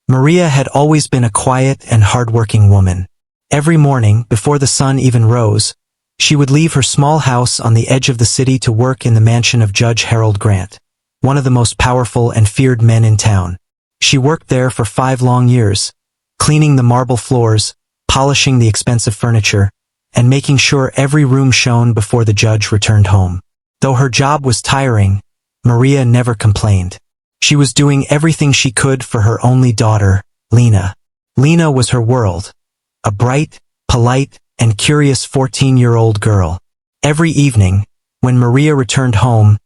Maria had always been a quiet and hard-working woman. Every morning, before the sun even rose, she would leave her small house on the edge of the city to work in the mansion of Judge Harold Grant, one of the most powerful and feared men in town. She worked there for 5 long years, cleaning the marble floors, polishing the expensive furniture, and making sure every room shone before the judge returned home. Though her job was tiring, Maria never complained. She was doing everything she could for her only daughter, Lena. Lena was her world, a bright, polite, and curious 14-year-old girl. Every evening, when Maria returned home,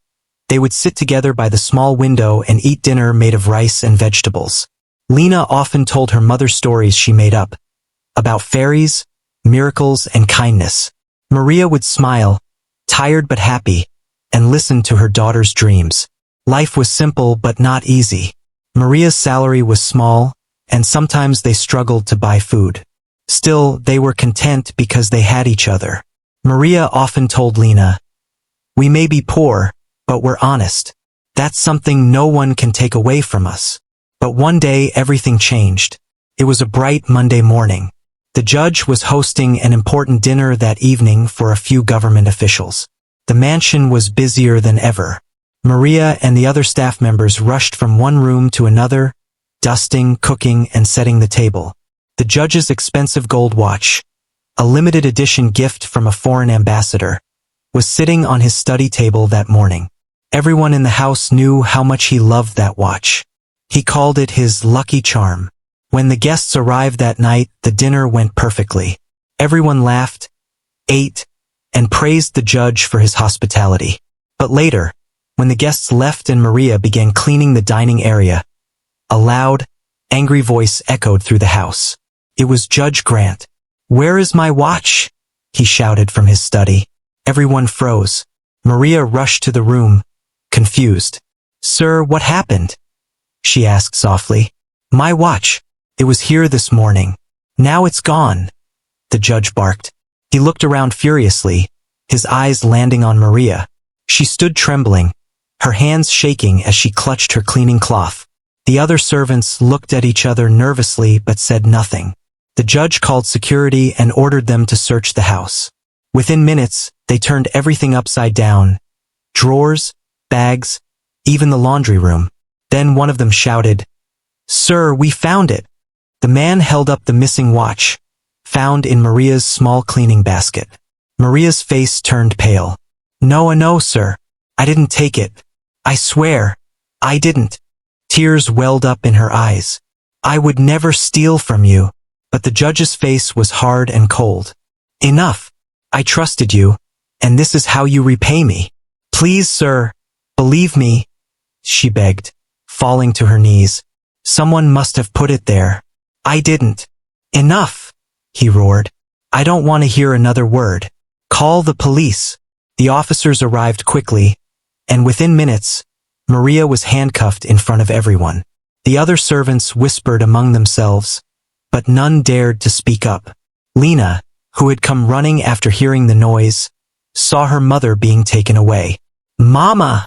they would sit together by the small window and eat dinner made of rice and vegetables. Lena often told her mother stories she made up, about fairies, miracles, and kindness. Maria would smile, tired but happy, and listen to her daughter's dreams. Life was simple but not easy. Maria's salary was small, and sometimes they struggled to buy food. Still, they were content because they had each other. Maria often told Lena, "We may be poor, but we're honest. That's something no one can take away from us." But one day everything changed. It was a bright Monday morning. The judge was hosting an important dinner that evening for a few government officials. The mansion was busier than ever. Maria and the other staff members rushed from one room to another, dusting, cooking, and setting the table. The judge's expensive gold watch, a limited edition gift from a foreign ambassador, was sitting on his study table that morning. Everyone in the house knew how much he loved that watch. He called it his lucky charm. When the guests arrived that night, the dinner went perfectly. Everyone laughed, ate, and praised the judge for his hospitality. But later, when the guests left and Maria began cleaning the dining area, a loud, angry voice echoed through the house. It was Judge Grant. "Where is my watch?" he shouted from his study. Everyone froze. Maria rushed to the room, confused. "Sir, what happened?" she asked softly. "My watch. It was here this morning. Now it's gone," the judge barked. He looked around furiously, his eyes landing on Maria. She stood trembling, her hands shaking as she clutched her cleaning cloth. The other servants looked at each other nervously but said nothing. The judge called security and ordered them to search the house. Within minutes, they turned everything upside down. Drawers, bags, even the laundry room. Then one of them shouted, "Sir, we found it!" The man held up the missing watch, found in Maria's small cleaning basket. Maria's face turned pale. No, sir. I didn't take it. I swear, I didn't." Tears welled up in her eyes. "I would never steal from you." But the judge's face was hard and cold. "Enough. I trusted you, and this is how you repay me. Please, sir, believe me," she begged, falling to her knees. "Someone must have put it there. I didn't." "Enough," he roared. "I don't want to hear another word. Call the police." The officers arrived quickly, and within minutes, Maria was handcuffed in front of everyone. The other servants whispered among themselves, but none dared to speak up. Lena, who had come running after hearing the noise, saw her mother being taken away. "Mama!"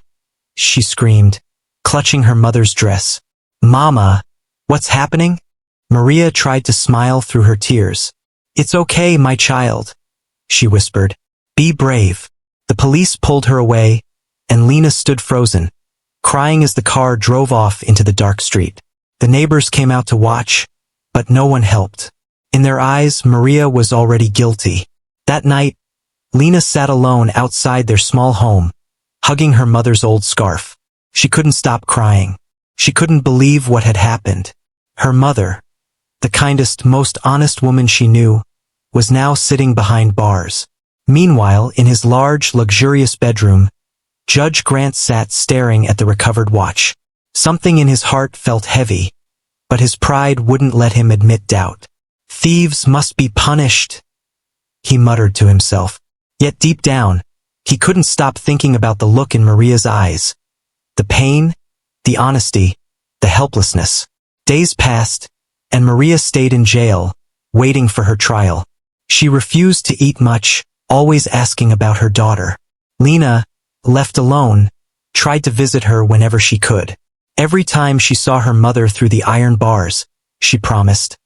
she screamed, clutching her mother's dress. "Mama, what's happening?" Maria tried to smile through her tears. "It's okay, my child," she whispered. "Be brave." The police pulled her away, and Lena stood frozen, crying as the car drove off into the dark street. The neighbors came out to watch, but no one helped. In their eyes, Maria was already guilty. That night, Lena sat alone outside their small home, hugging her mother's old scarf. She couldn't stop crying. She couldn't believe what had happened. Her mother, the kindest, most honest woman she knew, was now sitting behind bars. Meanwhile, in his large, luxurious bedroom, Judge Grant sat staring at the recovered watch. Something in his heart felt heavy, but his pride wouldn't let him admit doubt. "Thieves must be punished," he muttered to himself. Yet deep down, he couldn't stop thinking about the look in Maria's eyes. The pain, the honesty, the helplessness. Days passed, and Maria stayed in jail, waiting for her trial. She refused to eat much, always asking about her daughter. Lena, left alone, tried to visit her whenever she could. Every time she saw her mother through the iron bars, she promised.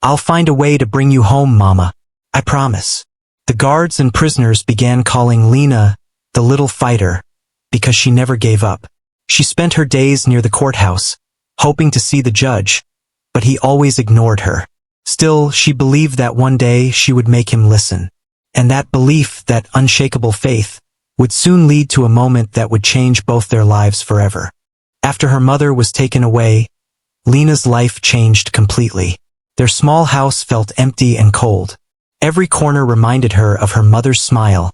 "I'll find a way to bring you home, Mama. I promise." The guards and prisoners began calling Lena the little fighter because she never gave up. She spent her days near the courthouse, hoping to see the judge, but he always ignored her. Still, she believed that one day she would make him listen. And that belief, that unshakable faith, would soon lead to a moment that would change both their lives forever. After her mother was taken away, Lena's life changed completely. Their small house felt empty and cold. Every corner reminded her of her mother's smile,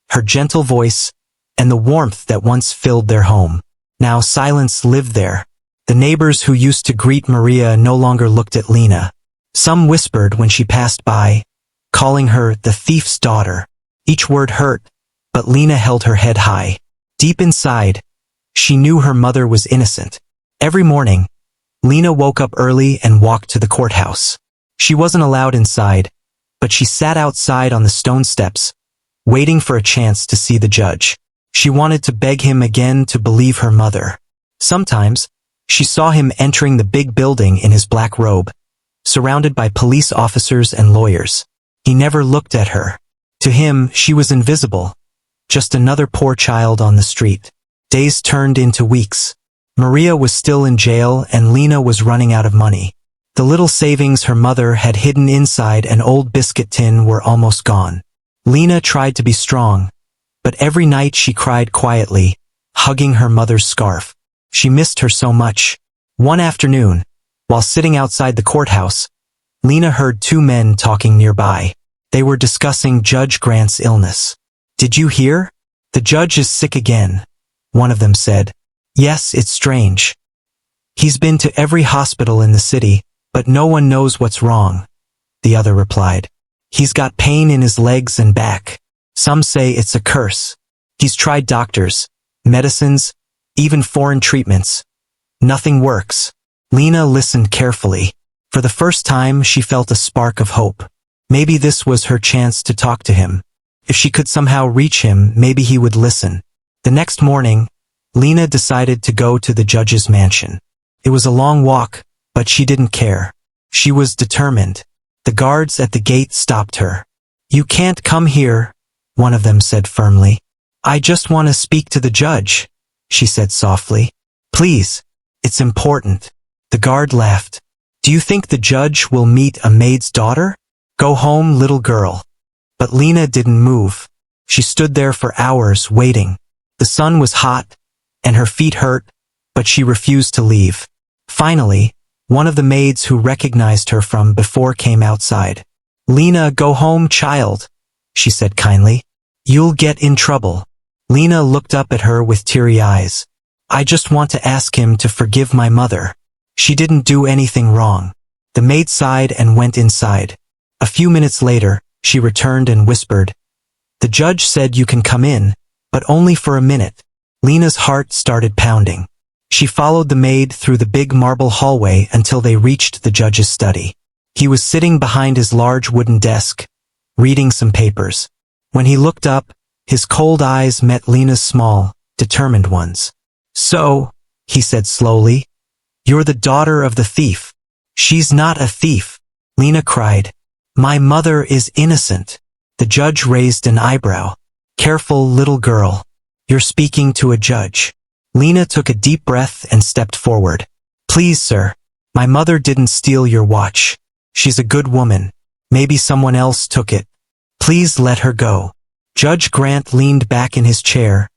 her gentle voice, and the warmth that once filled their home. Now silence lived there. The neighbors who used to greet Maria no longer looked at Lena. Some whispered when she passed by, calling her the thief's daughter. Each word hurt, but Lena held her head high. Deep inside, she knew her mother was innocent. Every morning, Lena woke up early and walked to the courthouse. She wasn't allowed inside, but she sat outside on the stone steps, waiting for a chance to see the judge. She wanted to beg him again to believe her mother. Sometimes, she saw him entering the big building in his black robe, surrounded by police officers and lawyers. He never looked at her. To him, she was invisible, just another poor child on the street. Days turned into weeks. Maria was still in jail and Lena was running out of money. The little savings her mother had hidden inside an old biscuit tin were almost gone. Lena tried to be strong, but every night she cried quietly, hugging her mother's scarf. She missed her so much. One afternoon, while sitting outside the courthouse, Lena heard two men talking nearby. They were discussing Judge Grant's illness. "Did you hear? The judge is sick again," one of them said. "Yes, it's strange. He's been to every hospital in the city, but no one knows what's wrong," the other replied. "He's got pain in his legs and back. Some say it's a curse. He's tried doctors, medicines, even foreign treatments. Nothing works." Lena listened carefully. For the first time, she felt a spark of hope. Maybe this was her chance to talk to him. If she could somehow reach him, maybe he would listen. The next morning, Lena decided to go to the judge's mansion. It was a long walk, but she didn't care. She was determined. The guards at the gate stopped her. "You can't come here," one of them said firmly. "I just want to speak to the judge," she said softly. "Please, it's important." The guard laughed. "Do you think the judge will meet a maid's daughter? Go home, little girl." But Lena didn't move. She stood there for hours waiting. The sun was hot, and her feet hurt, but she refused to leave. Finally, one of the maids who recognized her from before came outside. "Lena, go home, child," she said kindly. "You'll get in trouble." Lena looked up at her with teary eyes. "I just want to ask him to forgive my mother. She didn't do anything wrong." The maid sighed and went inside. A few minutes later, she returned and whispered, "The judge said you can come in, but only for a minute." Lena's heart started pounding. She followed the maid through the big marble hallway until they reached the judge's study. He was sitting behind his large wooden desk, reading some papers. When he looked up, his cold eyes met Lena's small, determined ones. "So," he said slowly, "you're the daughter of the thief." "She's not a thief," Lena cried. "My mother is innocent." The judge raised an eyebrow. "Careful, little girl. You're speaking to a judge." Lena took a deep breath and stepped forward. "Please, sir, my mother didn't steal your watch. She's a good woman. Maybe someone else took it. Please let her go." Judge Grant leaned back in his chair,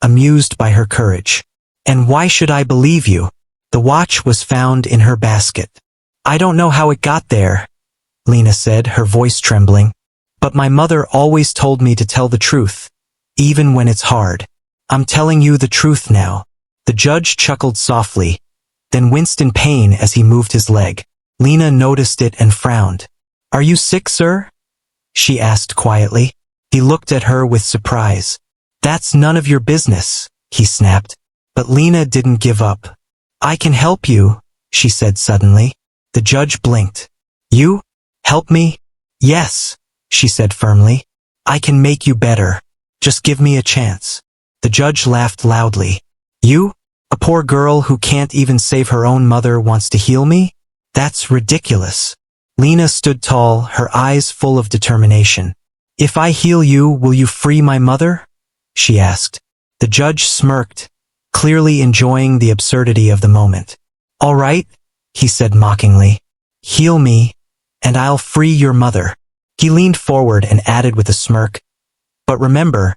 amused by her courage. "And why should I believe you? The watch was found in her basket." "I don't know how it got there," Lena said, her voice trembling. "But my mother always told me to tell the truth, even when it's hard. I'm telling you the truth now." The judge chuckled softly, then winced in pain as he moved his leg. Lena noticed it and frowned. "Are you sick, sir?" she asked quietly. He looked at her with surprise. "That's none of your business," he snapped. But Lena didn't give up. "I can help you," she said suddenly. The judge blinked. "You? Help me?" "Yes," she said firmly. "I can make you better. Just give me a chance." The judge laughed loudly. "You? A poor girl who can't even save her own mother wants to heal me? That's ridiculous. Lena stood tall, her eyes full of determination. If I heal you, will you free my mother? She asked. The judge smirked, clearly enjoying the absurdity of the moment. All right, he said mockingly. Heal me, and I'll free your mother. He leaned forward and added with a smirk, but remember,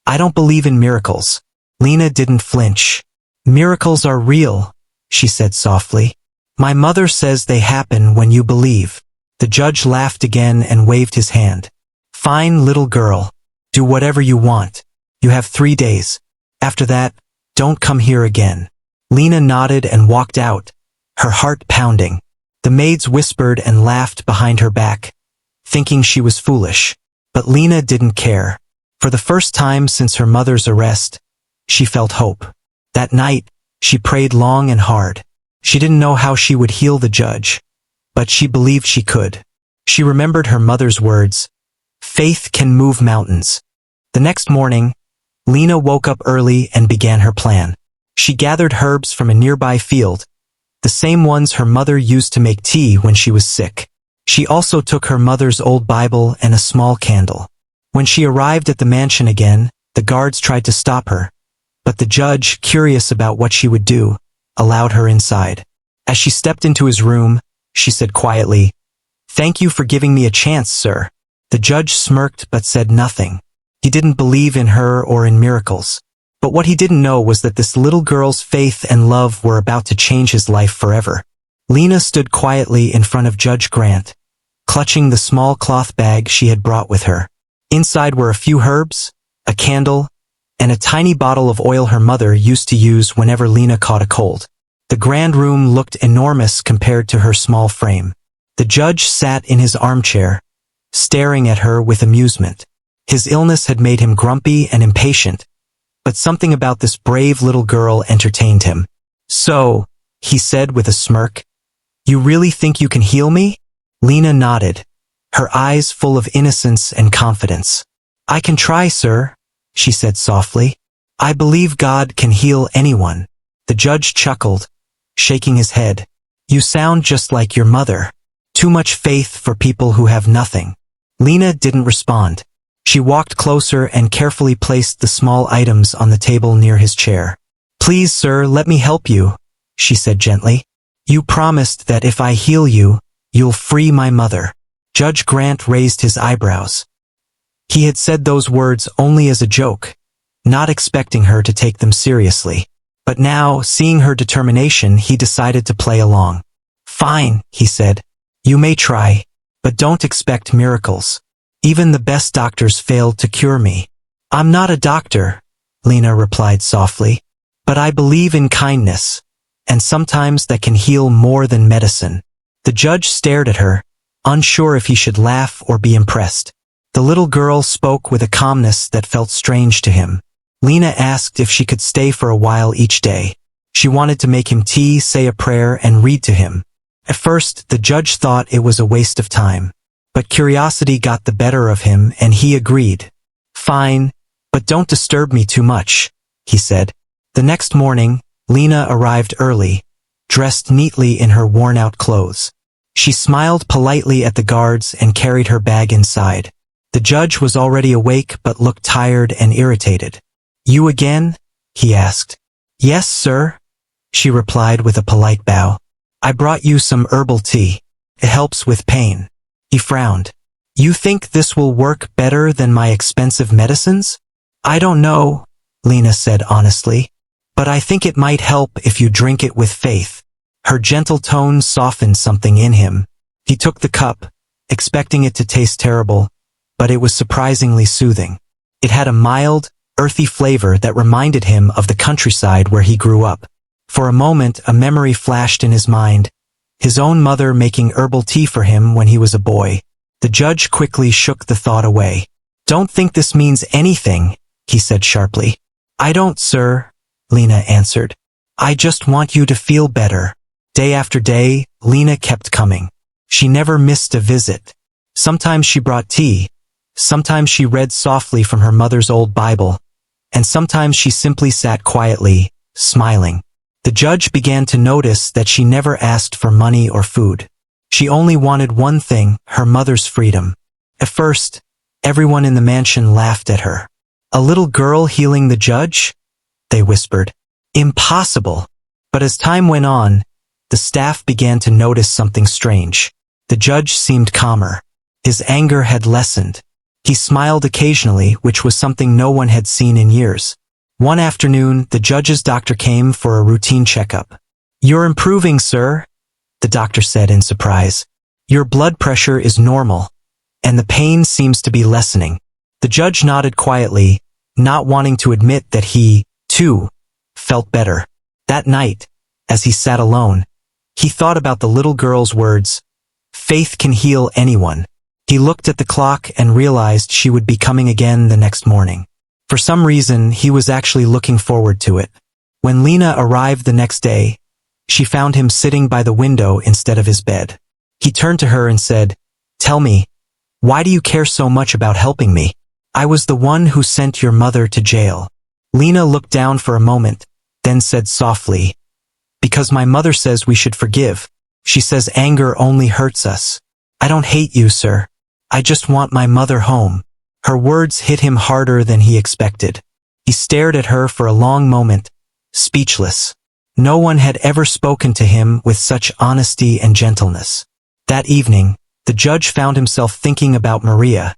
I don't believe in miracles. Lena didn't flinch. Miracles are real, she said softly. My mother says they happen when you believe. The judge laughed again and waved his hand. Fine, little girl. Do whatever you want. You have 3 days. After that, don't come here again. Lena nodded and walked out, her heart pounding. The maids whispered and laughed behind her back, thinking she was foolish. But Lena didn't care. For the first time since her mother's arrest, she felt hope. That night, she prayed long and hard. She didn't know how she would heal the judge, but she believed she could. She remembered her mother's words, "Faith can move mountains." The next morning, Lena woke up early and began her plan. She gathered herbs from a nearby field, the same ones her mother used to make tea when she was sick. She also took her mother's old Bible and a small candle. When she arrived at the mansion again, the guards tried to stop her, but the judge, curious about what she would do, allowed her inside. As she stepped into his room, she said quietly, "Thank you for giving me a chance, sir." The judge smirked but said nothing. He didn't believe in her or in miracles. But what he didn't know was that this little girl's faith and love were about to change his life forever. Lena stood quietly in front of Judge Grant, clutching the small cloth bag she had brought with her. Inside were a few herbs, a candle, and a tiny bottle of oil her mother used to use whenever Lena caught a cold. The grand room looked enormous compared to her small frame. The judge sat in his armchair, staring at her with amusement. His illness had made him grumpy and impatient, but something about this brave little girl entertained him. "So," he said with a smirk, "you really think you can heal me?" Lena nodded, her eyes full of innocence and confidence. "I can try, sir," she said softly. "I believe God can heal anyone." The judge chuckled, shaking his head. "You sound just like your mother. Too much faith for people who have nothing." Lena didn't respond. She walked closer and carefully placed the small items on the table near his chair. "Please, sir, let me help you," she said gently. "You promised that if I heal you, you'll free my mother." Judge Grant raised his eyebrows. He had said those words only as a joke, not expecting her to take them seriously. But now, seeing her determination, he decided to play along. "Fine," he said. "You may try, but don't expect miracles. Even the best doctors failed to cure me." "I'm not a doctor," Lena replied softly, "but I believe in kindness, and sometimes that can heal more than medicine." The judge stared at her, unsure if he should laugh or be impressed. The little girl spoke with a calmness that felt strange to him. Lena asked if she could stay for a while each day. She wanted to make him tea, say a prayer, and read to him. At first, the judge thought it was a waste of time. But curiosity got the better of him and he agreed. "Fine, but don't disturb me too much," he said. The next morning, Lena arrived early, dressed neatly in her worn-out clothes. She smiled politely at the guards and carried her bag inside. The judge was already awake but looked tired and irritated. "You again?" he asked. "Yes, sir," she replied with a polite bow. "I brought you some herbal tea. It helps with pain." He frowned. "You think this will work better than my expensive medicines?" "I don't know," Lena said honestly, "but I think it might help if you drink it with faith." Her gentle tone softened something in him. He took the cup, expecting it to taste terrible, but it was surprisingly soothing. It had a mild, earthy flavor that reminded him of the countryside where he grew up. For a moment, a memory flashed in his mind. His own mother making herbal tea for him when he was a boy. The judge quickly shook the thought away. "Don't think this means anything," he said sharply. "I don't, sir," Lena answered. "I just want you to feel better." Day after day, Lena kept coming. She never missed a visit. Sometimes she brought tea, sometimes she read softly from her mother's old Bible, and sometimes she simply sat quietly, smiling. The judge began to notice that she never asked for money or food. She only wanted one thing, her mother's freedom. At first, everyone in the mansion laughed at her. "A little girl healing the judge?" they whispered. "Impossible." But as time went on, the staff began to notice something strange. The judge seemed calmer. His anger had lessened. He smiled occasionally, which was something no one had seen in years. One afternoon, the judge's doctor came for a routine checkup. "You're improving, sir," the doctor said in surprise. "Your blood pressure is normal, and the pain seems to be lessening." The judge nodded quietly, not wanting to admit that he, too, felt better. That night, as he sat alone, he thought about the little girl's words, "Faith can heal anyone." He looked at the clock and realized she would be coming again the next morning. For some reason, he was actually looking forward to it. When Lena arrived the next day, she found him sitting by the window instead of his bed. He turned to her and said, "Tell me, why do you care so much about helping me? I was the one who sent your mother to jail." Lena looked down for a moment, then said softly, "Because my mother says we should forgive. She says anger only hurts us. I don't hate you, sir. I just want my mother home." Her words hit him harder than he expected. He stared at her for a long moment, speechless. No one had ever spoken to him with such honesty and gentleness. That evening, the judge found himself thinking about Maria,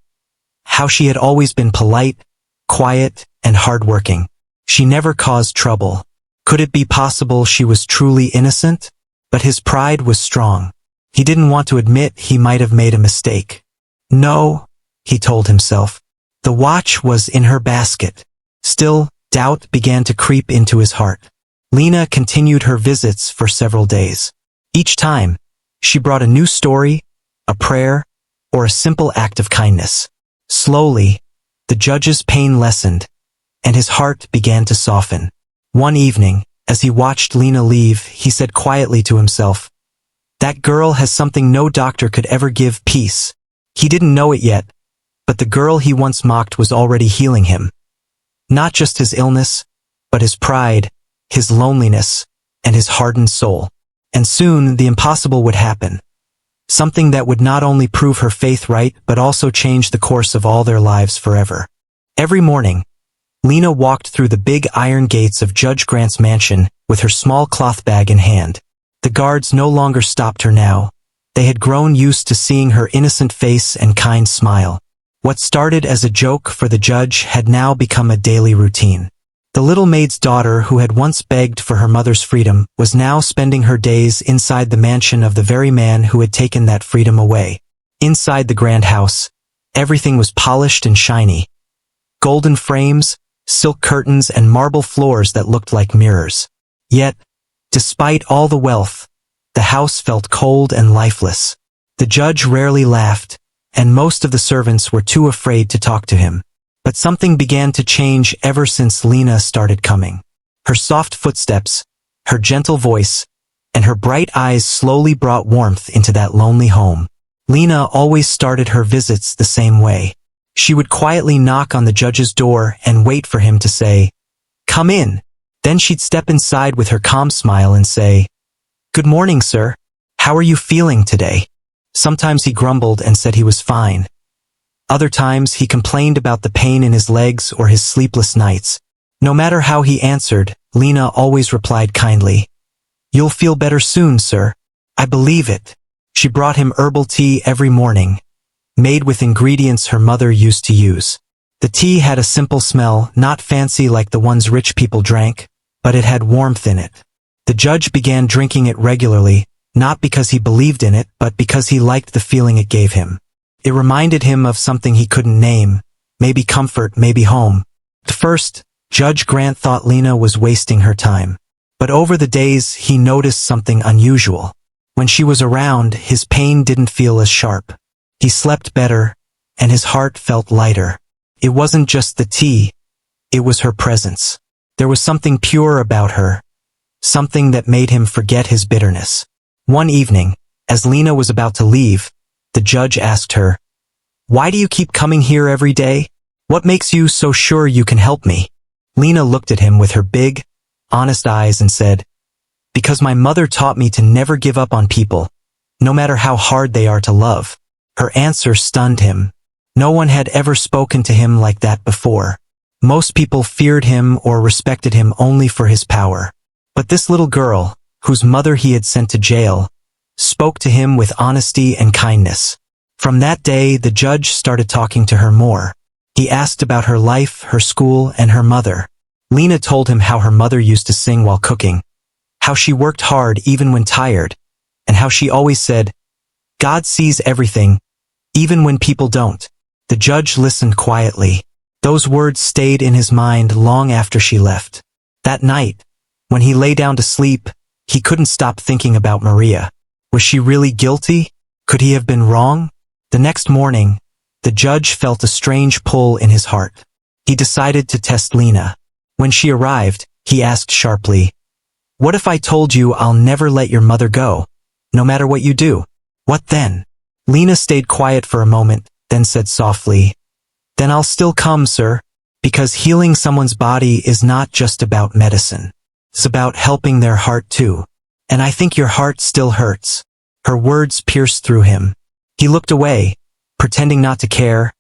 how she had always been polite, quiet, and hardworking. She never caused trouble. Could it be possible she was truly innocent? But his pride was strong. He didn't want to admit he might have made a mistake. "No," he told himself. The watch was in her basket. Still, doubt began to creep into his heart. Lena continued her visits for several days. Each time, she brought a new story, a prayer, or a simple act of kindness. Slowly, the judge's pain lessened, and his heart began to soften. One evening, as he watched Lena leave, he said quietly to himself, "That girl has something no doctor could ever give, peace." He didn't know it yet, but the girl he once mocked was already healing him. Not just his illness, but his pride, his loneliness, and his hardened soul. And soon the impossible would happen. Something that would not only prove her faith right, but also change the course of all their lives forever. Every morning, Lena walked through the big iron gates of Judge Grant's mansion with her small cloth bag in hand. The guards no longer stopped her now. They had grown used to seeing her innocent face and kind smile. What started as a joke for the judge had now become a daily routine. The little maid's daughter, who had once begged for her mother's freedom, was now spending her days inside the mansion of the very man who had taken that freedom away. Inside the grand house, everything was polished and shiny. Golden frames, silk curtains, and marble floors that looked like mirrors. Yet, despite all the wealth, the house felt cold and lifeless. The judge rarely laughed, and most of the servants were too afraid to talk to him. But something began to change ever since Lena started coming. Her soft footsteps, her gentle voice, and her bright eyes slowly brought warmth into that lonely home. Lena always started her visits the same way. She would quietly knock on the judge's door and wait for him to say, "Come in." Then she'd step inside with her calm smile and say, "Good morning, sir. How are you feeling today?" Sometimes he grumbled and said he was fine. Other times he complained about the pain in his legs or his sleepless nights. No matter how he answered, Lena always replied kindly, "You'll feel better soon, sir. I believe it." She brought him herbal tea every morning, made with ingredients her mother used to use. The tea had a simple smell, not fancy like the ones rich people drank, but it had warmth in it. The judge began drinking it regularly, not because he believed in it, but because he liked the feeling it gave him. It reminded him of something he couldn't name, maybe comfort, maybe home. At first, Judge Grant thought Lena was wasting her time. But over the days, he noticed something unusual. When she was around, his pain didn't feel as sharp. He slept better, and his heart felt lighter. It wasn't just the tea, it was her presence. There was something pure about her, something that made him forget his bitterness. One evening, as Lena was about to leave, the judge asked her, "Why do you keep coming here every day? What makes you so sure you can help me?" Lena looked at him with her big, honest eyes and said, Because my mother taught me to never give up on people, no matter how hard they are to love. Her answer stunned him. No one had ever spoken to him like that before. Most people feared him or respected him only for his power. But this little girl, whose mother he had sent to jail, spoke to him with honesty and kindness. From that day, the judge started talking to her more. He asked about her life, her school, and her mother. Lena told him how her mother used to sing while cooking, how she worked hard even when tired, and how she always said, "God sees everything, even when people don't." The judge listened quietly. Those words stayed in his mind long after she left. That night, when he lay down to sleep, he couldn't stop thinking about Maria. Was she really guilty? Could he have been wrong? The next morning, the judge felt a strange pull in his heart. He decided to test Lena. When she arrived, he asked sharply, "What if I told you I'll never let your mother go, no matter what you do? What then?" Lena stayed quiet for a moment, then said softly, "Then I'll still come, sir, because healing someone's body is not just about medicine. It's about helping their heart too. And I think your heart still hurts." Her words pierced through him. He looked away, pretending not to care,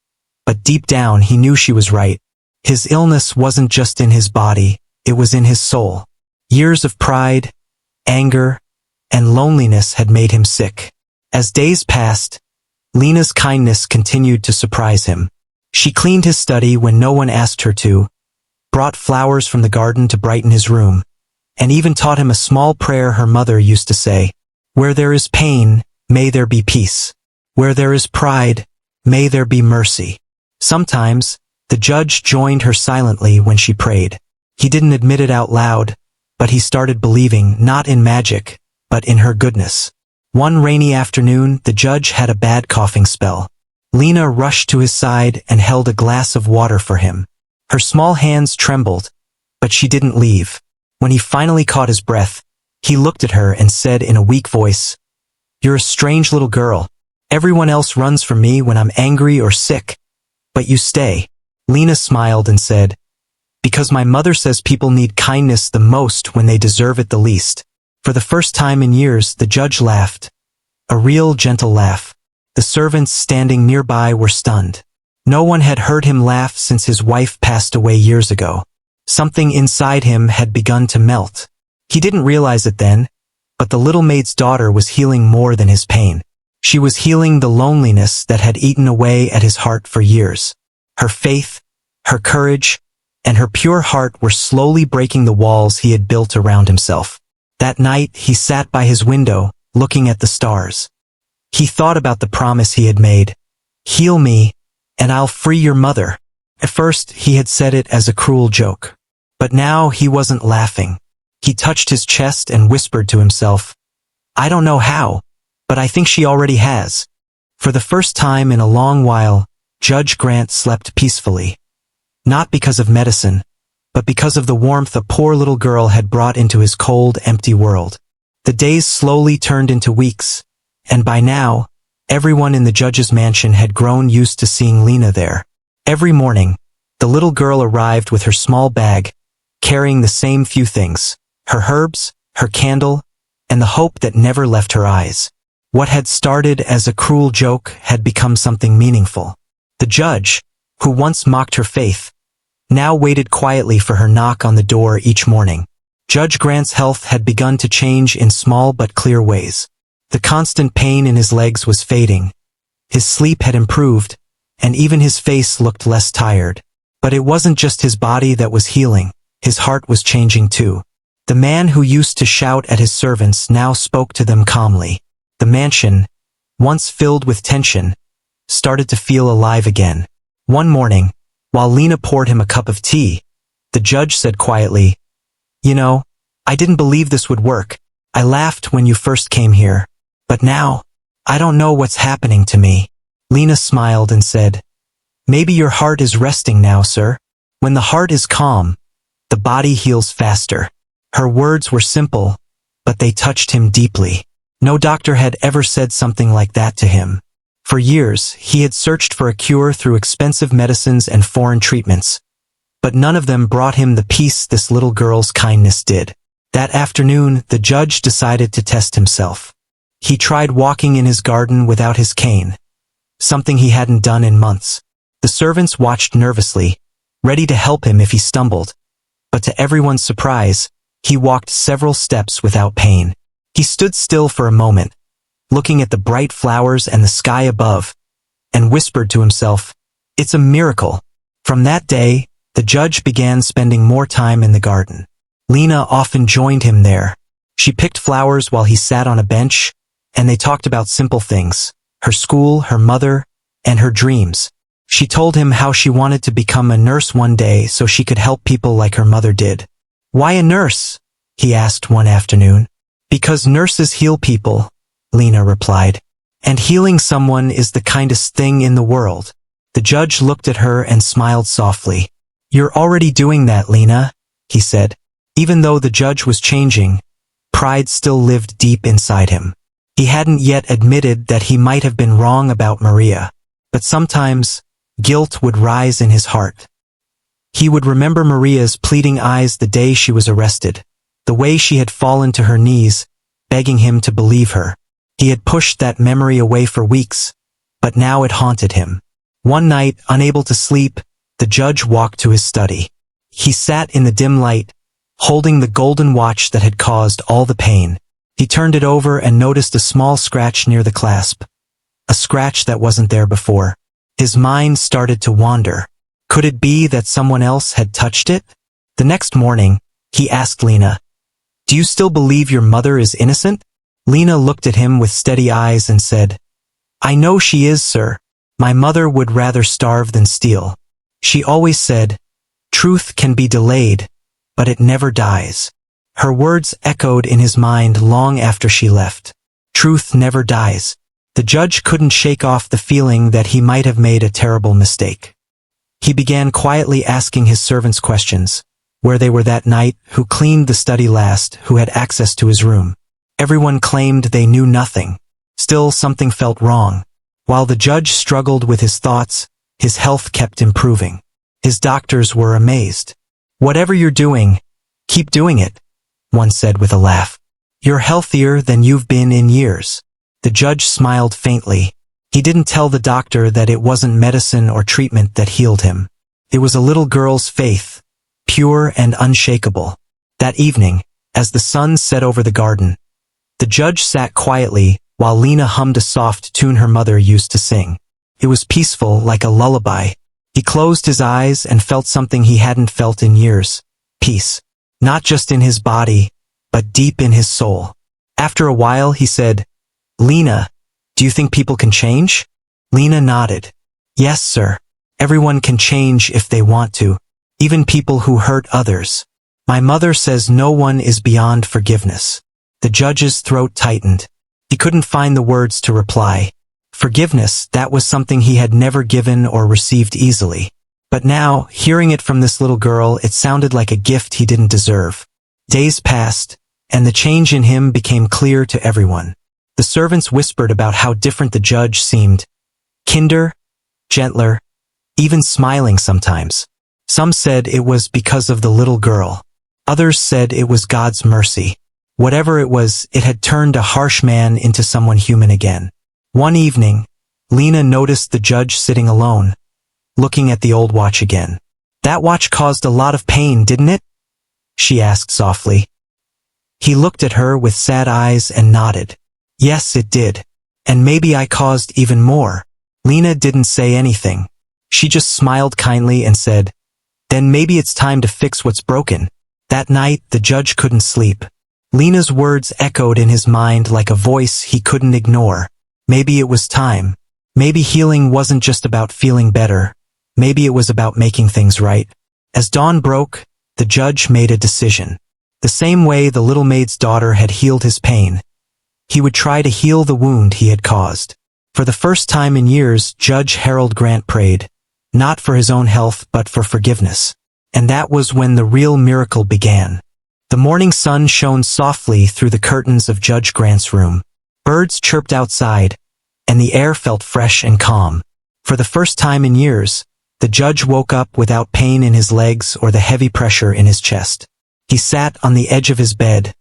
but deep down he knew she was right. His illness wasn't just in his body, it was in his soul. Years of pride, anger, and loneliness had made him sick. As days passed, Lena's kindness continued to surprise him. She cleaned his study when no one asked her to, brought flowers from the garden to brighten his room, and even taught him a small prayer her mother used to say, "Where there is pain, may there be peace. Where there is pride, may there be mercy." Sometimes, the judge joined her silently when she prayed. He didn't admit it out loud, but he started believing not in magic, but in her goodness. One rainy afternoon, the judge had a bad coughing spell. Lena rushed to his side and held a glass of water for him. Her small hands trembled, but she didn't leave. When he finally caught his breath, he looked at her and said in a weak voice, "You're a strange little girl. Everyone else runs from me when I'm angry or sick, but you stay." Lena smiled and said, "Because my mother says people need kindness the most when they deserve it the least." For the first time in years, the judge laughed. A real gentle laugh. The servants standing nearby were stunned. No one had heard him laugh since his wife passed away years ago. Something inside him had begun to melt. He didn't realize it then, but the little maid's daughter was healing more than his pain. She was healing the loneliness that had eaten away at his heart for years. Her faith, her courage, and her pure heart were slowly breaking the walls he had built around himself. That night, he sat by his window, looking at the stars. He thought about the promise he had made. "Heal me, and I'll free your mother." At first, he had said it as a cruel joke. But now he wasn't laughing. He touched his chest and whispered to himself, "I don't know how, but I think she already has." For the first time in a long while, Judge Grant slept peacefully. Not because of medicine, but because of the warmth a poor little girl had brought into his cold, empty world. The days slowly turned into weeks, and by now, everyone in the judge's mansion had grown used to seeing Lena there. Every morning, the little girl arrived with her small bag, carrying the same few things, her herbs, her candle, and the hope that never left her eyes. What had started as a cruel joke had become something meaningful. The judge, who once mocked her faith, now waited quietly for her knock on the door each morning. Judge Grant's health had begun to change in small but clear ways. The constant pain in his legs was fading. His sleep had improved, and even his face looked less tired. But it wasn't just his body that was healing, his heart was changing too. The man who used to shout at his servants now spoke to them calmly. The mansion, once filled with tension, started to feel alive again. One morning, while Lena poured him a cup of tea, the judge said quietly, "You know, I didn't believe this would work. I laughed when you first came here. But now, I don't know what's happening to me." Lena smiled and said, "Maybe your heart is resting now, sir. When the heart is calm, the body heals faster." Her words were simple, but they touched him deeply. No doctor had ever said something like that to him. For years, he had searched for a cure through expensive medicines and foreign treatments, but none of them brought him the peace this little girl's kindness did. That afternoon, the judge decided to test himself. He tried walking in his garden without his cane, something he hadn't done in months. The servants watched nervously, ready to help him if he stumbled. But to everyone's surprise, he walked several steps without pain. He stood still for a moment, looking at the bright flowers and the sky above, and whispered to himself, "It's a miracle." From that day, the judge began spending more time in the garden. Lena often joined him there. She picked flowers while he sat on a bench, and they talked about simple things, her school, her mother, and her dreams. She told him how she wanted to become a nurse one day so she could help people like her mother did. "Why a nurse?" he asked one afternoon. "Because nurses heal people," Lena replied. "And healing someone is the kindest thing in the world." The judge looked at her and smiled softly. "You're already doing that, Lena," he said. Even though the judge was changing, pride still lived deep inside him. He hadn't yet admitted that he might have been wrong about Maria, but sometimes guilt would rise in his heart. He would remember Maria's pleading eyes the day she was arrested, the way she had fallen to her knees, begging him to believe her. He had pushed that memory away for weeks, but now it haunted him. One night, unable to sleep, the judge walked to his study. He sat in the dim light, holding the golden watch that had caused all the pain. He turned it over and noticed a small scratch near the clasp, a scratch that wasn't there before. His mind started to wander. Could it be that someone else had touched it? The next morning, he asked Lena, "Do you still believe your mother is innocent?" Lena looked at him with steady eyes and said, "I know she is, sir. My mother would rather starve than steal. She always said, 'Truth can be delayed, but it never dies.'" Her words echoed in his mind long after she left. Truth never dies. The judge couldn't shake off the feeling that he might have made a terrible mistake. He began quietly asking his servants questions, where they were that night, who cleaned the study last, who had access to his room. Everyone claimed they knew nothing. Still, something felt wrong. While the judge struggled with his thoughts, his health kept improving. His doctors were amazed. "Whatever you're doing, keep doing it," one said with a laugh. "You're healthier than you've been in years." The judge smiled faintly. He didn't tell the doctor that it wasn't medicine or treatment that healed him. It was a little girl's faith, pure and unshakable. That evening, as the sun set over the garden, the judge sat quietly while Lena hummed a soft tune her mother used to sing. It was peaceful, like a lullaby. He closed his eyes and felt something he hadn't felt in years. Peace. Not just in his body, but deep in his soul. After a while, he said, "Lena, do you think people can change?" Lena nodded. "Yes, sir. Everyone can change if they want to, even people who hurt others. My mother says no one is beyond forgiveness." The judge's throat tightened. He couldn't find the words to reply. Forgiveness, that was something he had never given or received easily. But now, hearing it from this little girl, it sounded like a gift he didn't deserve. Days passed, and the change in him became clear to everyone. The servants whispered about how different the judge seemed. Kinder, gentler, even smiling sometimes. Some said it was because of the little girl. Others said it was God's mercy. Whatever it was, it had turned a harsh man into someone human again. One evening, Lena noticed the judge sitting alone, looking at the old watch again. "That watch caused a lot of pain, didn't it?" she asked softly. He looked at her with sad eyes and nodded. "Yes, it did. And maybe I caused even more." Lena didn't say anything. She just smiled kindly and said, "Then maybe it's time to fix what's broken." That night, the judge couldn't sleep. Lena's words echoed in his mind like a voice he couldn't ignore. Maybe it was time. Maybe healing wasn't just about feeling better. Maybe it was about making things right. As dawn broke, the judge made a decision. The same way the little maid's daughter had healed his pain, he would try to heal the wound he had caused. For the first time in years, Judge Harold Grant prayed, not for his own health but for forgiveness. And that was when the real miracle began. The morning sun shone softly through the curtains of Judge Grant's room. Birds chirped outside, and the air felt fresh and calm. For the first time in years, the judge woke up without pain in his legs or the heavy pressure in his chest. He sat on the edge of his bed,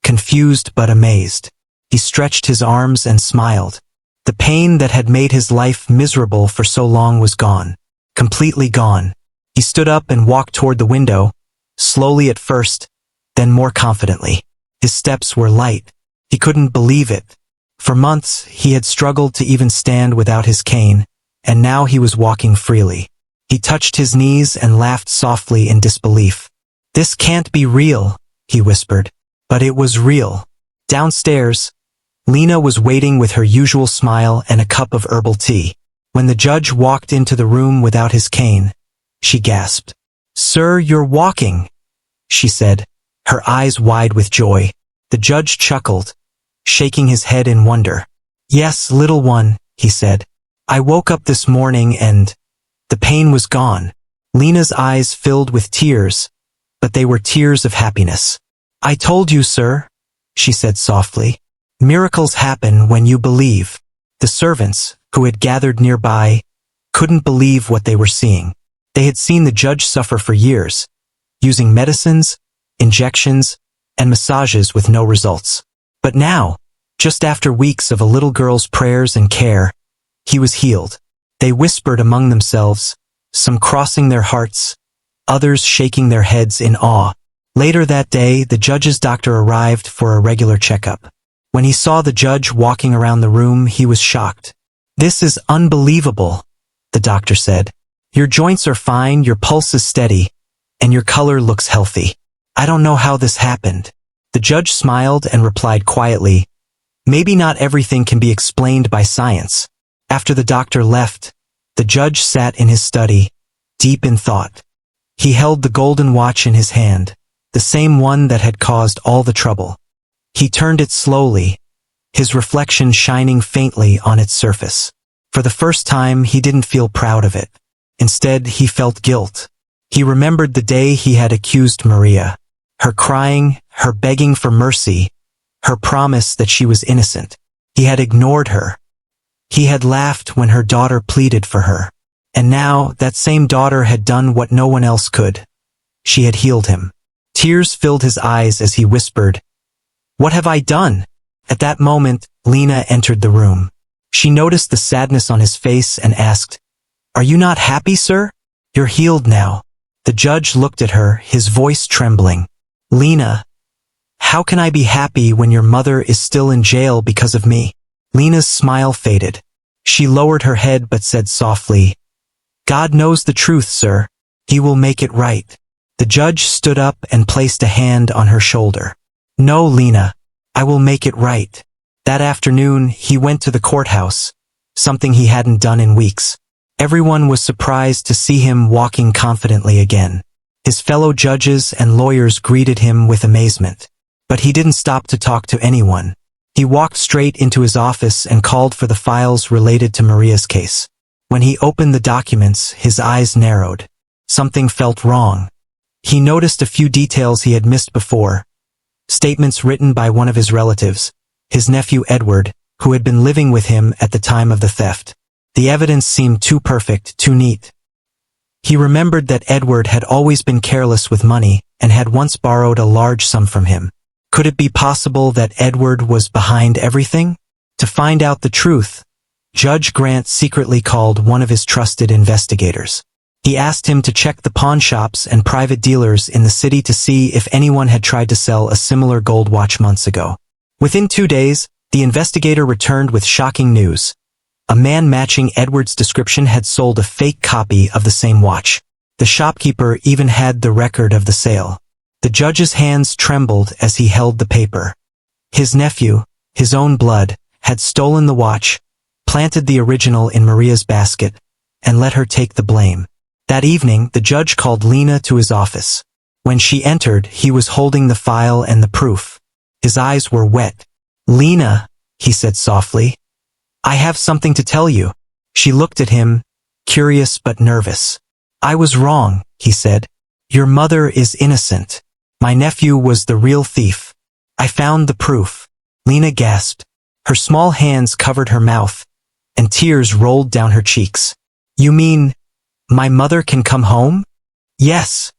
confused but amazed. He stretched his arms and smiled. The pain that had made his life miserable for so long was gone. Completely gone. He stood up and walked toward the window, slowly at first, then more confidently. His steps were light. He couldn't believe it. For months, he had struggled to even stand without his cane, and now he was walking freely. He touched his knees and laughed softly in disbelief. "This can't be real," he whispered. But it was real. Downstairs, Lena was waiting with her usual smile and a cup of herbal tea. When the judge walked into the room without his cane, she gasped. "Sir, you're walking," she said, her eyes wide with joy. The judge chuckled, shaking his head in wonder. "Yes, little one," he said. "I woke up this morning and the pain was gone." Lena's eyes filled with tears, but they were tears of happiness. "I told you, sir," she said softly. "Miracles happen when you believe." The servants, who had gathered nearby, couldn't believe what they were seeing. They had seen the judge suffer for years, using medicines, injections, and massages with no results. But now, just after weeks of a little girl's prayers and care, he was healed. They whispered among themselves, some crossing their hearts, others shaking their heads in awe. Later that day, the judge's doctor arrived for a regular checkup. When he saw the judge walking around the room, he was shocked. "This is unbelievable," the doctor said. "Your joints are fine, your pulse is steady, and your color looks healthy. I don't know how this happened." The judge smiled and replied quietly, "Maybe not everything can be explained by science." After the doctor left, the judge sat in his study, deep in thought. He held the golden watch in his hand, the same one that had caused all the trouble. He turned it slowly, his reflection shining faintly on its surface. For the first time, he didn't feel proud of it. Instead, he felt guilt. He remembered the day he had accused Maria. Her crying, her begging for mercy, her promise that she was innocent. He had ignored her. He had laughed when her daughter pleaded for her. And now, that same daughter had done what no one else could. She had healed him. Tears filled his eyes as he whispered, "What have I done?" At that moment, Lena entered the room. She noticed the sadness on his face and asked, "Are you not happy, sir? You're healed now." The judge looked at her, his voice trembling. "Lena, how can I be happy when your mother is still in jail because of me?" Lena's smile faded. She lowered her head but said softly, "God knows the truth, sir. He will make it right." The judge stood up and placed a hand on her shoulder. "No, Lena, I will make it right." That afternoon, he went to the courthouse, something he hadn't done in weeks. Everyone was surprised to see him walking confidently again. His fellow judges and lawyers greeted him with amazement. But he didn't stop to talk to anyone. He walked straight into his office and called for the files related to Maria's case. When he opened the documents, his eyes narrowed. Something felt wrong. He noticed a few details he had missed before. Statements written by one of his relatives, his nephew Edward, who had been living with him at the time of the theft. The evidence seemed too perfect, too neat. He remembered that Edward had always been careless with money and had once borrowed a large sum from him. Could it be possible that Edward was behind everything? To find out the truth, Judge Grant secretly called one of his trusted investigators. He asked him to check the pawn shops and private dealers in the city to see if anyone had tried to sell a similar gold watch months ago. Within 2 days, the investigator returned with shocking news. A man matching Edward's description had sold a fake copy of the same watch. The shopkeeper even had the record of the sale. The judge's hands trembled as he held the paper. His nephew, his own blood, had stolen the watch, planted the original in Maria's basket, and let her take the blame. That evening, the judge called Lena to his office. When she entered, he was holding the file and the proof. His eyes were wet. "Lena," he said softly, "I have something to tell you." She looked at him, curious but nervous. "I was wrong," he said. "Your mother is innocent. My nephew was the real thief. I found the proof." Lena gasped. Her small hands covered her mouth, and tears rolled down her cheeks. "You mean, my mother can come home?" "Yes,"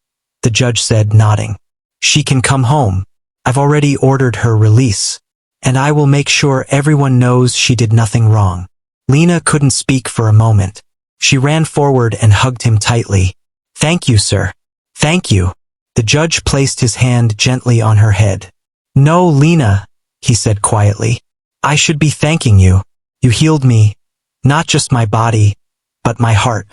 the judge said, nodding. She can come home. I've already ordered her release. And I will make sure everyone knows she did nothing wrong. Lena couldn't speak for a moment. She ran forward and hugged him tightly. Thank you, sir. Thank you. The judge placed his hand gently on her head. No, Lena, he said quietly. I should be thanking you. You healed me, not just my body, but my heart.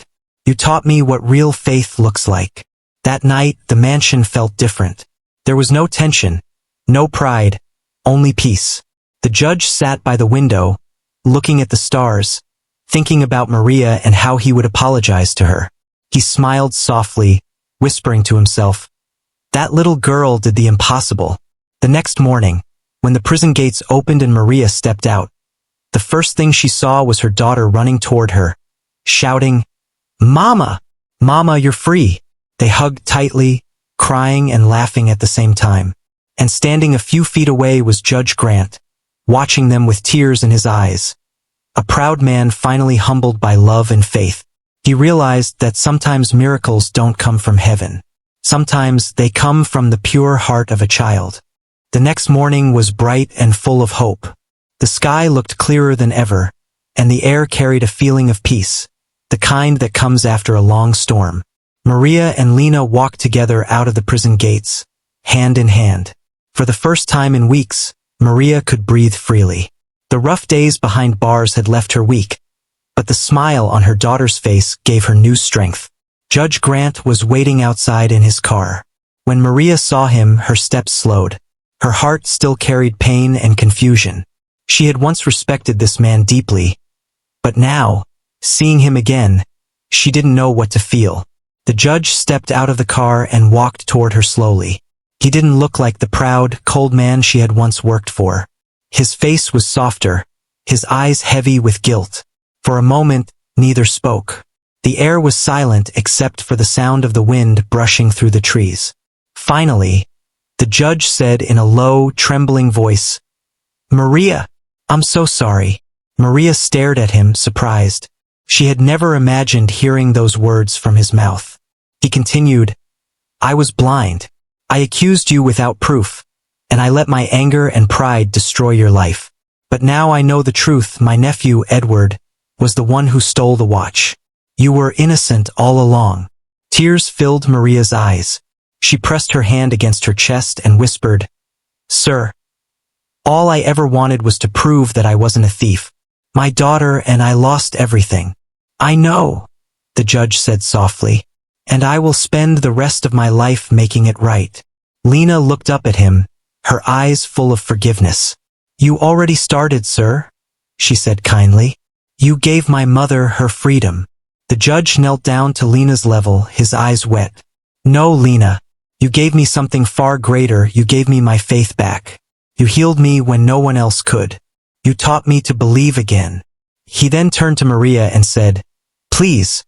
You taught me what real faith looks like. That night, the mansion felt different. There was no tension, no pride, only peace. The judge sat by the window, looking at the stars, thinking about Maria and how he would apologize to her. He smiled softly, whispering to himself, that little girl did the impossible. The next morning, when the prison gates opened and Maria stepped out, the first thing she saw was her daughter running toward her, shouting, Mama! Mama, you're free! They hugged tightly, crying and laughing at the same time. And standing a few feet away was Judge Grant, watching them with tears in his eyes. A proud man finally humbled by love and faith. He realized that sometimes miracles don't come from heaven. Sometimes they come from the pure heart of a child. The next morning was bright and full of hope. The sky looked clearer than ever, and the air carried a feeling of peace, the kind that comes after a long storm. Maria and Lena walked together out of the prison gates, hand in hand. For the first time in weeks, Maria could breathe freely. The rough days behind bars had left her weak, but the smile on her daughter's face gave her new strength. Judge Grant was waiting outside in his car. When Maria saw him, her steps slowed. Her heart still carried pain and confusion. She had once respected this man deeply, but now, seeing him again, she didn't know what to feel. The judge stepped out of the car and walked toward her slowly. He didn't look like the proud, cold man she had once worked for. His face was softer, his eyes heavy with guilt. For a moment, neither spoke. The air was silent except for the sound of the wind brushing through the trees. Finally, the judge said in a low, trembling voice, Maria, I'm so sorry. Maria stared at him, surprised. She had never imagined hearing those words from his mouth. He continued, I was blind. I accused you without proof, and I let my anger and pride destroy your life. But now I know the truth. My nephew, Edward, was the one who stole the watch. You were innocent all along. Tears filled Maria's eyes. She pressed her hand against her chest and whispered, Sir, all I ever wanted was to prove that I wasn't a thief. My daughter and I lost everything. I know, the judge said softly, and I will spend the rest of my life making it right. Lena looked up at him, her eyes full of forgiveness. You already started, sir, she said kindly. You gave my mother her freedom. The judge knelt down to Lena's level, his eyes wet. No, Lena, you gave me something far greater. You gave me my faith back. You healed me when no one else could. You taught me to believe again. He then turned to Maria and said, Please,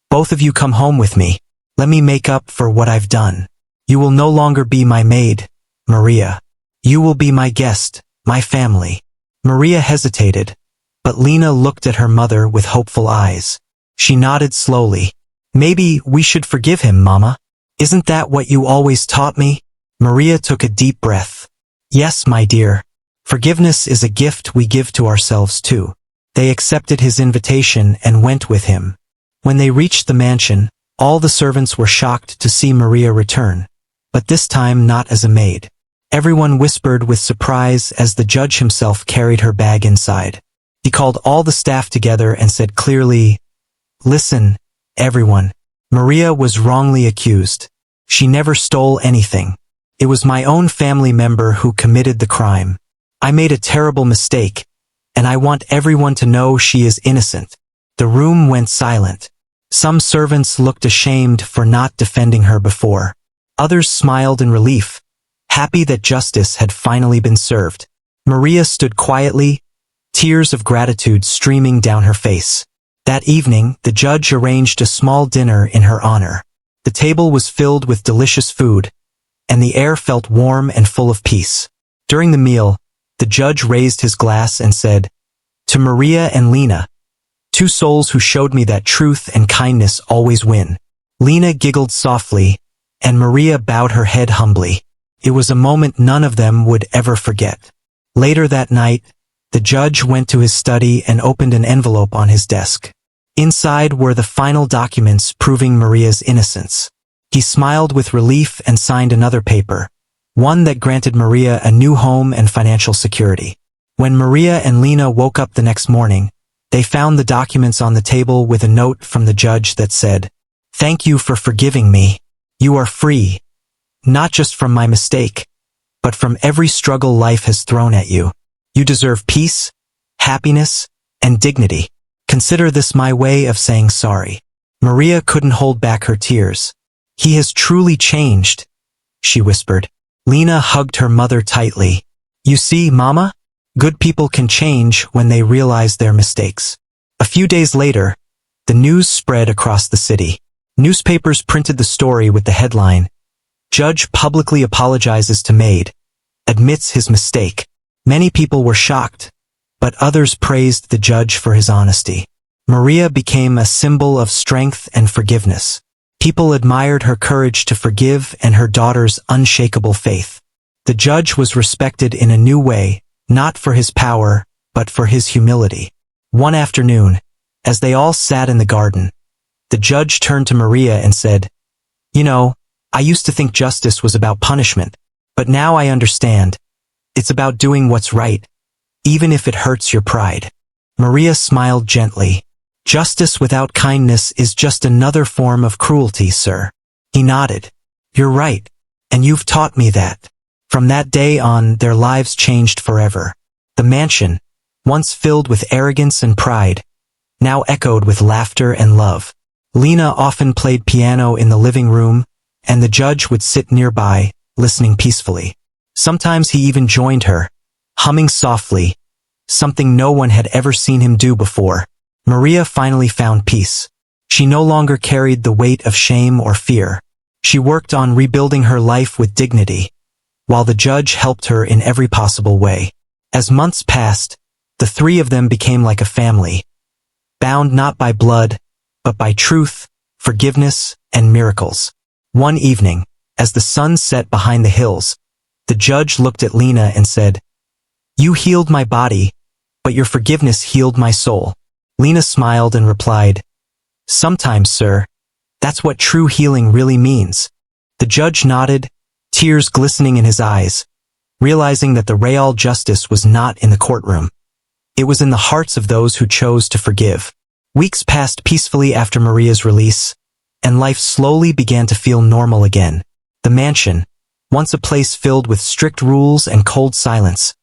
both of you come home with me. Let me make up for what I've done. You will no longer be my maid, Maria. You will be my guest, my family. Maria hesitated, but Lena looked at her mother with hopeful eyes. She nodded slowly. Maybe we should forgive him, Mama. Isn't that what you always taught me? Maria took a deep breath. Yes, my dear. Forgiveness is a gift we give to ourselves too. They accepted his invitation and went with him. When they reached the mansion, all the servants were shocked to see Maria return, but this time not as a maid. Everyone whispered with surprise as the judge himself carried her bag inside. He called all the staff together and said clearly, Listen, everyone. Maria was wrongly accused. She never stole anything. It was my own family member who committed the crime. I made a terrible mistake, and I want everyone to know she is innocent. The room went silent. Some servants looked ashamed for not defending her before. Others smiled in relief, happy that justice had finally been served. Maria stood quietly, tears of gratitude streaming down her face. That evening, the judge arranged a small dinner in her honor. The table was filled with delicious food, and the air felt warm and full of peace. During the meal, the judge raised his glass and said, To Maria and Lena, two souls who showed me that truth and kindness always win. Lena giggled softly, and Maria bowed her head humbly. It was a moment none of them would ever forget. Later that night, the judge went to his study and opened an envelope on his desk. Inside were the final documents proving Maria's innocence. He smiled with relief and signed another paper, one that granted Maria a new home and financial security. When Maria and Lena woke up the next morning, they found the documents on the table with a note from the judge that said, "Thank you for forgiving me. You are free, not just from my mistake, but from every struggle life has thrown at you. You deserve peace, happiness, and dignity. Consider this my way of saying sorry." Maria couldn't hold back her tears. "He has truly changed," she whispered. Lena hugged her mother tightly. "You see, Mama? Good people can change when they realize their mistakes." A few days later, the news spread across the city. Newspapers printed the story with the headline, "Judge publicly apologizes to Maid, admits his mistake." Many people were shocked, but others praised the judge for his honesty. Maria became a symbol of strength and forgiveness. People admired her courage to forgive and her daughter's unshakable faith. The judge was respected in a new way, not for his power, but for his humility. One afternoon, as they all sat in the garden, the judge turned to Maria and said, "You know, I used to think justice was about punishment, but now I understand. It's about doing what's right, even if it hurts your pride." Maria smiled gently. "Justice without kindness is just another form of cruelty, sir." He nodded. "You're right, and you've taught me that." From that day on, their lives changed forever. The mansion, once filled with arrogance and pride, now echoed with laughter and love. Lena often played piano in the living room, and the judge would sit nearby, listening peacefully. Sometimes he even joined her, humming softly, something no one had ever seen him do before. Maria finally found peace. She no longer carried the weight of shame or fear. She worked on rebuilding her life with dignity, while the judge helped her in every possible way. As months passed, the three of them became like a family, bound not by blood, but by truth, forgiveness, and miracles. One evening, as the sun set behind the hills, the judge looked at Lena and said, "You healed my body, but your forgiveness healed my soul." Lena smiled and replied, "Sometimes, sir, that's what true healing really means." The judge nodded, tears glistening in his eyes, realizing that the real justice was not in the courtroom. It was in the hearts of those who chose to forgive. Weeks passed peacefully after Maria's release, and life slowly began to feel normal again. The mansion, once a place filled with strict rules and cold silence,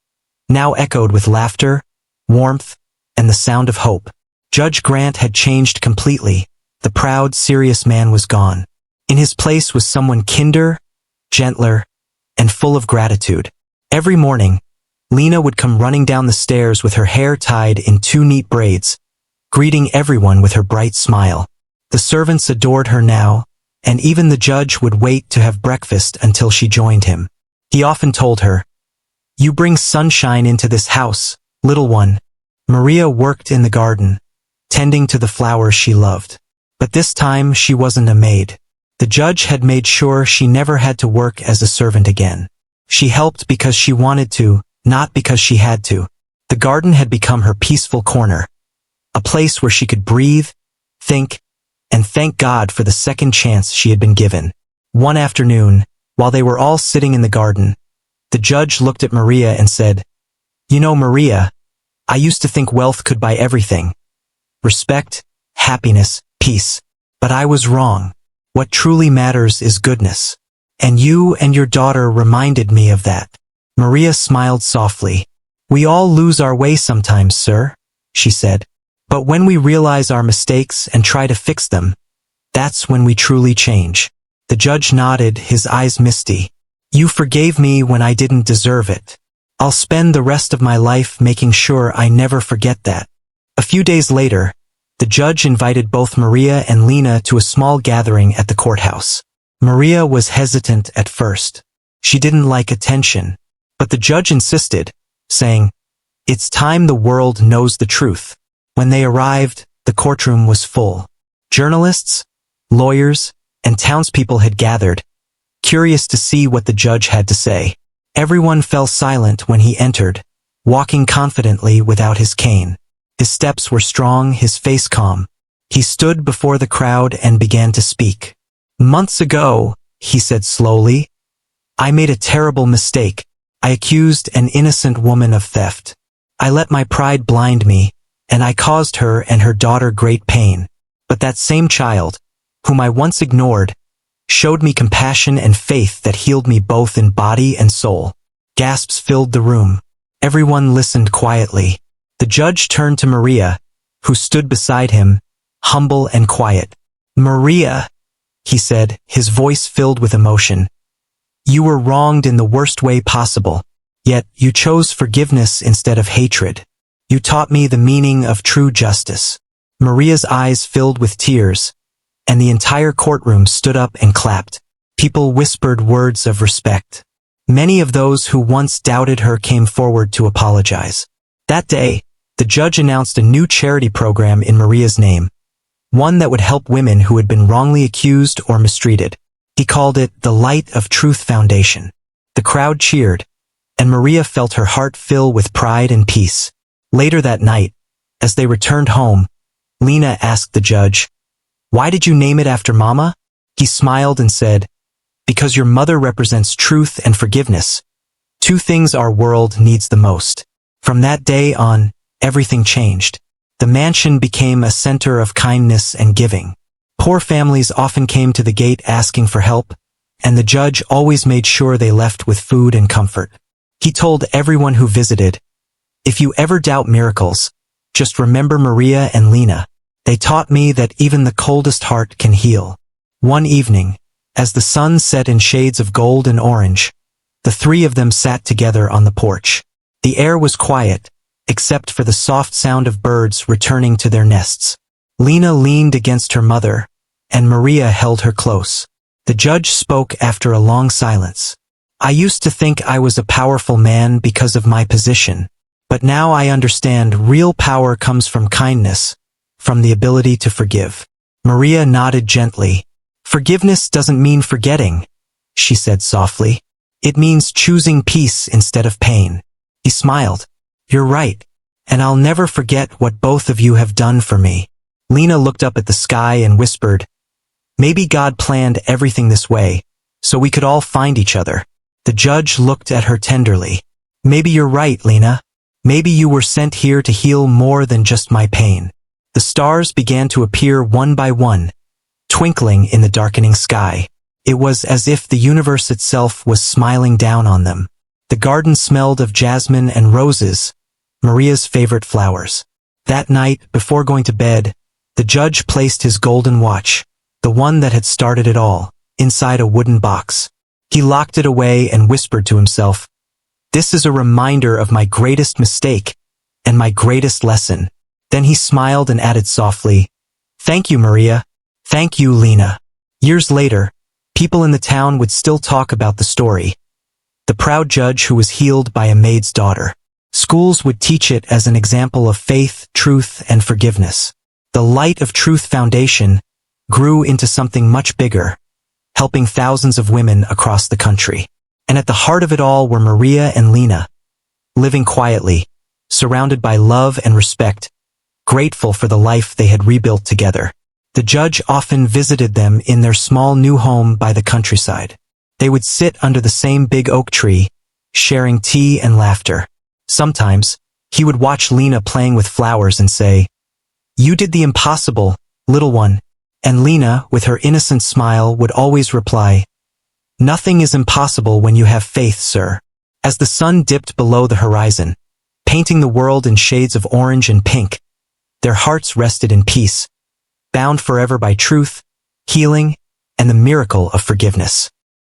now echoed with laughter, warmth, and the sound of hope. Judge Grant had changed completely. The proud, serious man was gone. In his place was someone kinder, gentler, and full of gratitude. Every morning, Lena would come running down the stairs with her hair tied in two neat braids, greeting everyone with her bright smile. The servants adored her now, and even the judge would wait to have breakfast until she joined him. He often told her, "You bring sunshine into this house, little one." Maria worked in the garden, tending to the flowers she loved. But this time she wasn't a maid. The judge had made sure she never had to work as a servant again. She helped because she wanted to, not because she had to. The garden had become her peaceful corner, a place where she could breathe, think, and thank God for the second chance she had been given. One afternoon, while they were all sitting in the garden, the judge looked at Maria and said, "You know, Maria, I used to think wealth could buy everything. Respect, happiness, peace. But I was wrong. What truly matters is goodness. And you and your daughter reminded me of that." Maria smiled softly. "We all lose our way sometimes, sir," she said. "But when we realize our mistakes and try to fix them, that's when we truly change." The judge nodded, his eyes misty. "You forgave me when I didn't deserve it. I'll spend the rest of my life making sure I never forget that." A few days later, the judge invited both Maria and Lena to a small gathering at the courthouse. Maria was hesitant at first. She didn't like attention, but the judge insisted, saying, "It's time the world knows the truth." When they arrived, the courtroom was full. Journalists, lawyers, and townspeople had gathered, curious to see what the judge had to say. Everyone fell silent when he entered, walking confidently without his cane. His steps were strong, his face calm. He stood before the crowd and began to speak. "Months ago," he said slowly, "I made a terrible mistake. I accused an innocent woman of theft. I let my pride blind me, and I caused her and her daughter great pain. But that same child, whom I once ignored, showed me compassion and faith that healed me both in body and soul." Gasps filled the room. Everyone listened quietly. The judge turned to Maria, who stood beside him, humble and quiet. "Maria," he said, his voice filled with emotion, "you were wronged in the worst way possible, yet you chose forgiveness instead of hatred. You taught me the meaning of true justice." Maria's eyes filled with tears, and the entire courtroom stood up and clapped. People whispered words of respect. Many of those who once doubted her came forward to apologize. That day, the judge announced a new charity program in Maria's name, one that would help women who had been wrongly accused or mistreated. He called it the Light of Truth Foundation. The crowd cheered, and Maria felt her heart fill with pride and peace. Later that night, as they returned home, Lena asked the judge, "Why did you name it after Mama?" He smiled and said, "Because your mother represents truth and forgiveness, two things our world needs the most." From that day on, everything changed. The mansion became a center of kindness and giving. Poor families often came to the gate asking for help, and the judge always made sure they left with food and comfort. He told everyone who visited, "If you ever doubt miracles, just remember Maria and Lena. They taught me that even the coldest heart can heal." One evening, as the sun set in shades of gold and orange, the three of them sat together on the porch. The air was quiet, except for the soft sound of birds returning to their nests. Lena leaned against her mother, and Maria held her close. The judge spoke after a long silence. "I used to think I was a powerful man because of my position, but now I understand real power comes from kindness, from the ability to forgive." Maria nodded gently. "Forgiveness doesn't mean forgetting," she said softly. "It means choosing peace instead of pain." He smiled. "You're right, and I'll never forget what both of you have done for me." Lena looked up at the sky and whispered, "Maybe God planned everything this way, so we could all find each other." The judge looked at her tenderly. "Maybe you're right, Lena. Maybe you were sent here to heal more than just my pain." The stars began to appear one by one, twinkling in the darkening sky. It was as if the universe itself was smiling down on them. The garden smelled of jasmine and roses, Maria's favorite flowers. That night, before going to bed, the judge placed his golden watch, the one that had started it all, inside a wooden box. He locked it away and whispered to himself, "This is a reminder of my greatest mistake and my greatest lesson." Then he smiled and added softly, "Thank you, Maria. Thank you, Lena." Years later, people in the town would still talk about the story. The proud judge who was healed by a maid's daughter. Schools would teach it as an example of faith, truth, and forgiveness. The Light of Truth Foundation grew into something much bigger, helping thousands of women across the country. And at the heart of it all were Maria and Lena, living quietly, surrounded by love and respect, grateful for the life they had rebuilt together. The judge often visited them in their small new home by the countryside. They would sit under the same big oak tree, sharing tea and laughter. Sometimes, he would watch Lena playing with flowers and say, "You did the impossible, little one." And Lena, with her innocent smile, would always reply, "Nothing is impossible when you have faith, sir." As the sun dipped below the horizon, painting the world in shades of orange and pink, their hearts rested in peace, bound forever by truth, healing, and the miracle of forgiveness.